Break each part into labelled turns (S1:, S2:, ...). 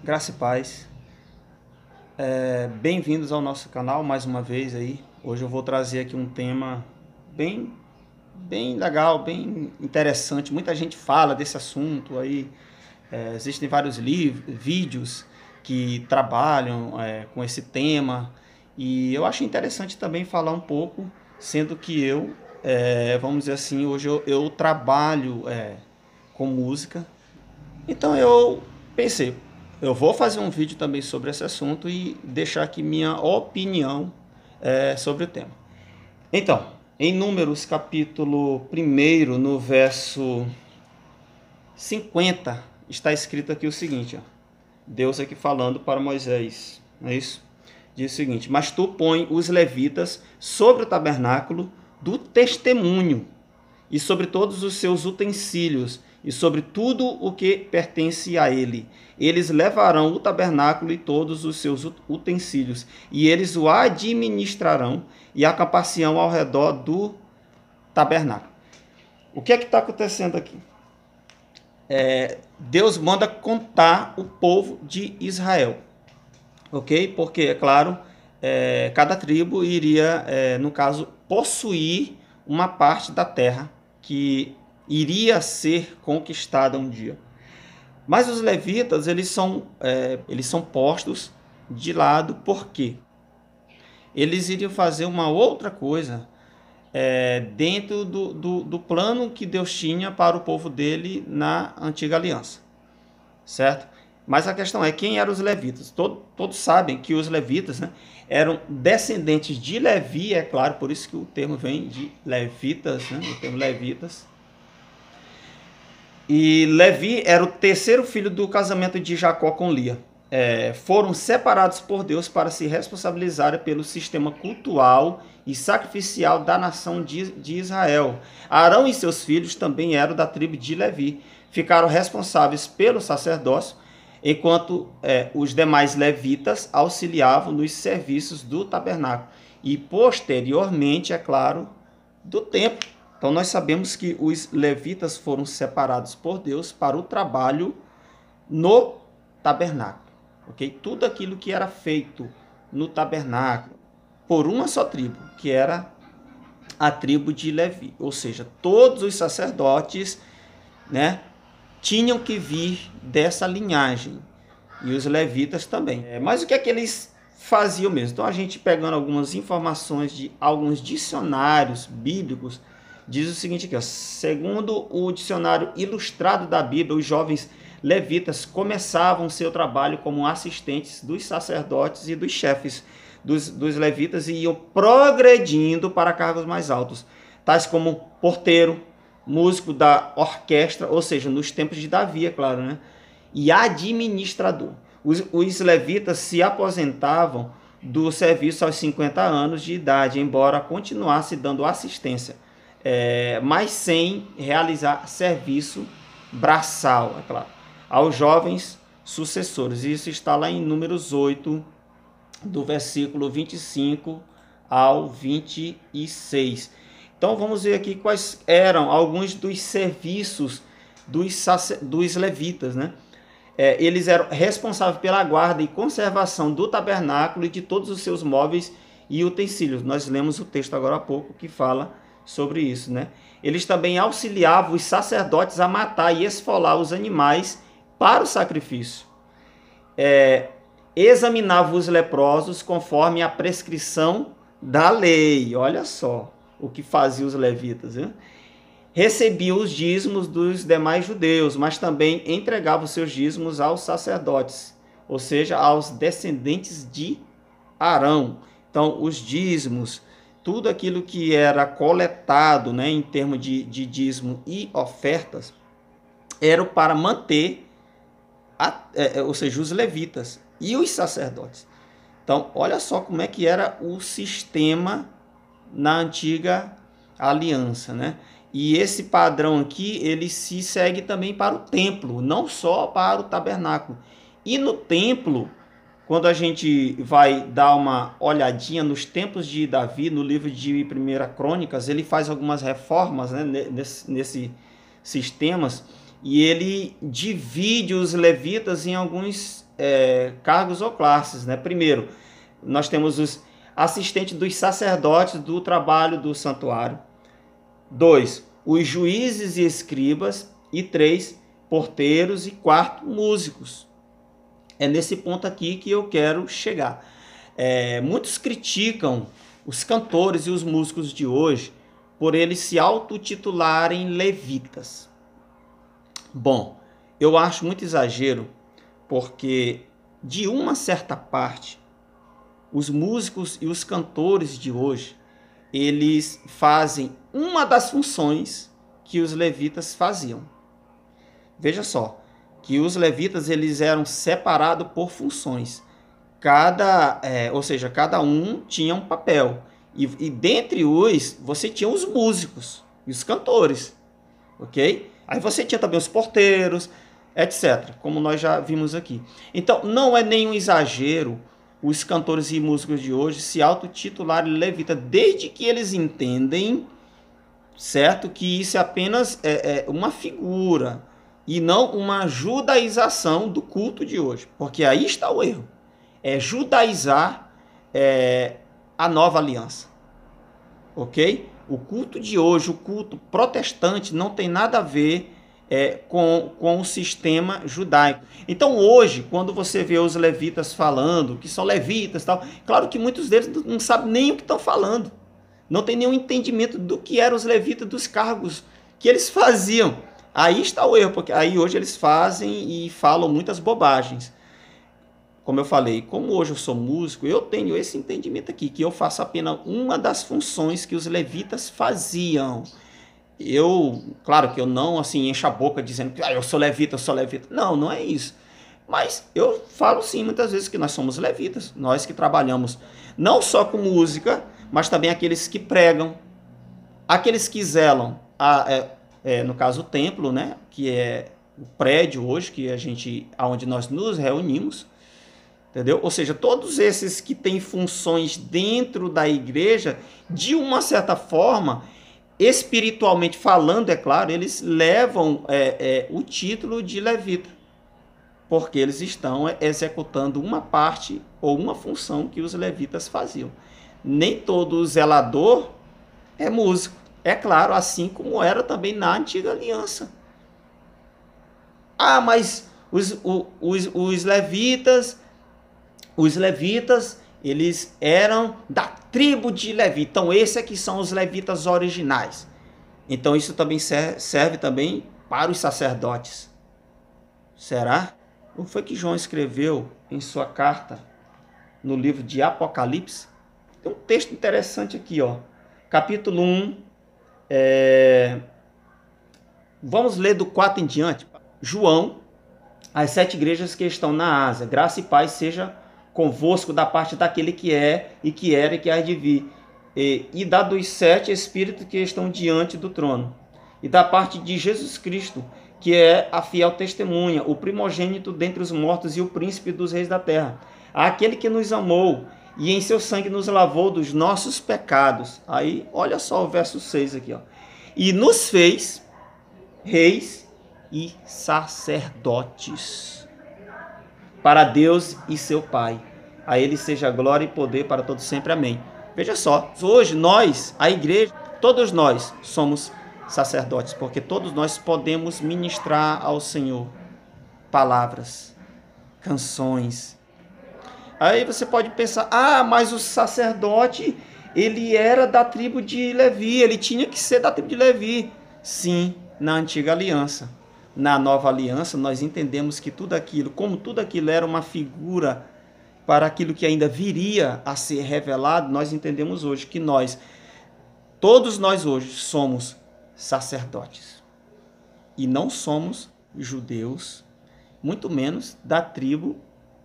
S1: Graça e paz. Bem-vindos ao nosso canal mais uma vez aí. Hoje eu vou trazer aqui um tema bem, bem legal, bem interessante. Muita gente fala desse assunto aí. Existem vários livros, vídeos que trabalham com esse tema. E eu acho interessante também falar um pouco, sendo que vamos dizer assim, hoje eu trabalho com música. Então eu pensei, eu vou fazer um vídeo também sobre esse assunto e deixar aqui minha opinião sobre o tema. Então, em Números capítulo 1, no verso 50, está escrito aqui o seguinte, ó, Deus aqui falando para Moisés, não é isso? Diz o seguinte: mas tu põe os levitas sobre o tabernáculo do testemunho, e sobre todos os seus utensílios, e sobre tudo o que pertence a ele. Eles levarão o tabernáculo e todos os seus utensílios, e eles o administrarão e acampar-se-ão ao redor do tabernáculo. O que é que está acontecendo aqui? Deus manda contar o povo de Israel, ok? Porque, é claro, cada tribo iria, no caso, possuir uma parte da terra que iria ser conquistada um dia. Mas os levitas, eles são postos de lado, por quê? Eles iriam fazer uma outra coisa dentro do plano que Deus tinha para o povo dele na antiga aliança, certo? Mas a questão é, quem eram os levitas? Todos sabem que os levitas, né, eram descendentes de Levi, é claro, por isso que o termo vem de levitas, né, o termo levitas. E Levi era o terceiro filho do casamento de Jacó com Lia. Foram separados por Deus para se responsabilizarem pelo sistema cultural e sacrificial da nação de Israel. Arão e seus filhos também eram da tribo de Levi. Ficaram responsáveis pelo sacerdócio, enquanto os demais levitas auxiliavam nos serviços do tabernáculo e, posteriormente, é claro, do templo. Então, nós sabemos que os levitas foram separados por Deus para o trabalho no tabernáculo, ok? Tudo aquilo que era feito no tabernáculo por uma só tribo, que era a tribo de Levi, ou seja, todos os sacerdotes, né, tinham que vir dessa linhagem, e os levitas também. Mas o que é que eles faziam mesmo? Então, a gente pegando algumas informações de alguns dicionários bíblicos, diz o seguinte aqui, ó, segundo o dicionário ilustrado da Bíblia, os jovens levitas começavam seu trabalho como assistentes dos sacerdotes e dos chefes dos levitas e iam progredindo para cargos mais altos, tais como porteiro, músico da orquestra, ou seja, nos tempos de Davi, é claro, né? E administrador. Os levitas se aposentavam do serviço aos 50 anos de idade, embora continuasse dando assistência, mas sem realizar serviço braçal, é claro, aos jovens sucessores. Isso está lá em Números 8, do versículo 25 ao 26. Então vamos ver aqui quais eram alguns dos serviços dos levitas, né? Eles eram responsáveis pela guarda e conservação do tabernáculo e de todos os seus móveis e utensílios. Nós lemos o texto agora há pouco que fala sobre isso, né? Eles também auxiliavam os sacerdotes a matar e esfolar os animais para o sacrifício. Examinavam os leprosos conforme a prescrição da lei. Olha só o que faziam os levitas, né? Recebiam os dízimos dos demais judeus, mas também entregavam seus dízimos aos sacerdotes, ou seja, aos descendentes de Arão. Então, os dízimos, tudo aquilo que era coletado, né, em termos de dízimo e ofertas, era para manter, ou seja, os levitas e os sacerdotes. Então, olha só como é que era o sistema na antiga aliança, né? E esse padrão aqui, ele se segue também para o templo, não só para o tabernáculo. E no templo, quando a gente vai dar uma olhadinha nos tempos de Davi, no livro de 1 Crônicas, ele faz algumas reformas, né, nesses sistemas, e ele divide os levitas em alguns cargos ou classes, né? Primeiro, nós temos os assistentes dos sacerdotes do trabalho do santuário. 2, os juízes e escribas. E 3, porteiros. E 4, músicos. É nesse ponto aqui que eu quero chegar. Muitos criticam os cantores e os músicos de hoje por eles se autotitularem levitas. Bom, eu acho muito exagero, porque de uma certa parte, os músicos e os cantores de hoje, eles fazem uma das funções que os levitas faziam. Veja só, que os levitas eles eram separados por funções. Ou seja, cada um tinha um papel. E dentre você tinha os músicos e os cantores, ok? Aí você tinha também os porteiros, etc., como nós já vimos aqui. Então, não é nenhum exagero os cantores e músicos de hoje se autotitularem levita, desde que eles entendem, certo, que isso é apenas uma figura e não uma judaização do culto de hoje, porque aí está o erro. É judaizar a nova aliança, ok? O culto de hoje, o culto protestante, não tem nada a ver com o sistema judaico. Então hoje, quando você vê os levitas falando que são levitas, tal, claro que muitos deles não sabem nem o que estão falando, não tem nenhum entendimento do que eram os levitas, dos cargos que eles faziam. Aí está o erro, porque aí hoje eles fazem e falam muitas bobagens. Como eu falei, como hoje eu sou músico, eu tenho esse entendimento aqui, que eu faço apenas uma das funções que os levitas faziam. Claro que eu não assim encho a boca dizendo que eu sou levita, eu sou levita. Não, não é isso. Mas eu falo sim muitas vezes que nós somos levitas, nós que trabalhamos não só com música, mas também aqueles que pregam, aqueles que zelam, no caso o templo, né, que é o prédio hoje, onde nós nos reunimos, entendeu? Ou seja, todos esses que têm funções dentro da igreja, de uma certa forma, espiritualmente falando, é claro, eles levam o título de levita, porque eles estão executando uma parte ou uma função que os levitas faziam. Nem todo zelador é músico, é claro, assim como era também na antiga aliança. Mas os levitas, eles eram da tribo de Levi. Então, esses aqui são os levitas originais. Então, isso também serve também para os sacerdotes. Será? O que foi que João escreveu em sua carta no livro de Apocalipse? Tem um texto interessante aqui, ó. Capítulo 1. Vamos ler do 4 em diante. João, as 7 igrejas que estão na Ásia. Graça e paz seja convosco da parte daquele que é, e que era, e que há de vir, e da dos 7 espíritos que estão diante do trono, e da parte de Jesus Cristo, que é a fiel testemunha, o primogênito dentre os mortos e o príncipe dos reis da terra, aquele que nos amou e em seu sangue nos lavou dos nossos pecados. Aí, olha só o verso 6 aqui, ó. E nos fez reis e sacerdotes para Deus e seu Pai. A ele seja glória e poder para todos sempre. Amém. Veja só, hoje nós, a igreja, todos nós somos sacerdotes, porque todos nós podemos ministrar ao Senhor palavras, canções. Aí você pode pensar, mas o sacerdote, ele era da tribo de Levi, ele tinha que ser da tribo de Levi. Sim, na antiga aliança. Na nova aliança, nós entendemos que tudo aquilo era uma figura para aquilo que ainda viria a ser revelado. Nós entendemos hoje que todos nós hoje somos sacerdotes. E não somos judeus, muito menos da tribo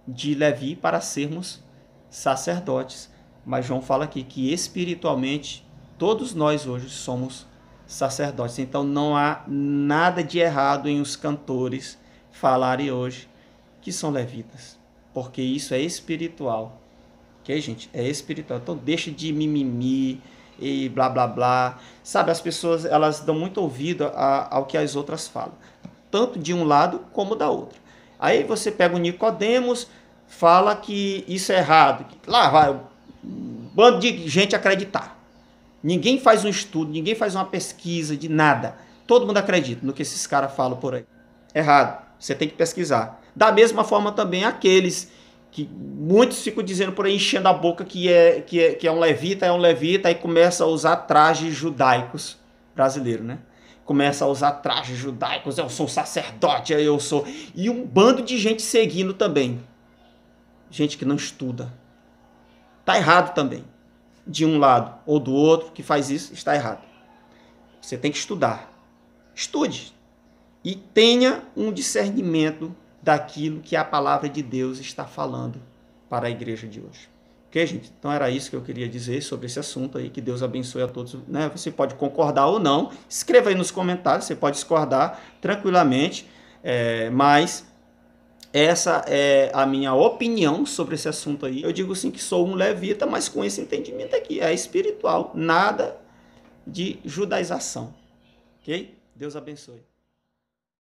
S1: de Levi para sermos sacerdotes. Mas João fala aqui que espiritualmente todos nós hoje somos sacerdotes. Então não há nada de errado em os cantores falarem hoje que são levitas, porque isso é espiritual, ok, gente? É espiritual. Então deixa de mimimi e blá blá blá, sabe? As pessoas, elas dão muito ouvido ao que as outras falam, tanto de um lado como da outra. Aí você pega o Nicodemos, fala que isso é errado. Lá vai um bando de gente acreditar. Ninguém faz um estudo, ninguém faz uma pesquisa de nada. Todo mundo acredita no que esses caras falam por aí. Errado. Você tem que pesquisar. Da mesma forma também aqueles que muitos ficam dizendo por aí, enchendo a boca que é um levita, aí começa a usar trajes judaicos brasileiros, né? Começa a usar trajes judaicos, eu sou sacerdote, eu sou... E um bando de gente seguindo também. Gente que não estuda. Está errado também. De um lado ou do outro que faz isso, está errado. Você tem que estudar. Estude. E tenha um discernimento daquilo que a palavra de Deus está falando para a igreja de hoje. Ok, gente? Então era isso que eu queria dizer sobre esse assunto aí. Que Deus abençoe a todos. Né? Você pode concordar ou não. Escreva aí nos comentários. Você pode discordar tranquilamente. Mas essa é a minha opinião sobre esse assunto aí. Eu digo sim que sou um levita, mas com esse entendimento aqui. É espiritual. Nada de judaização. Ok? Deus abençoe.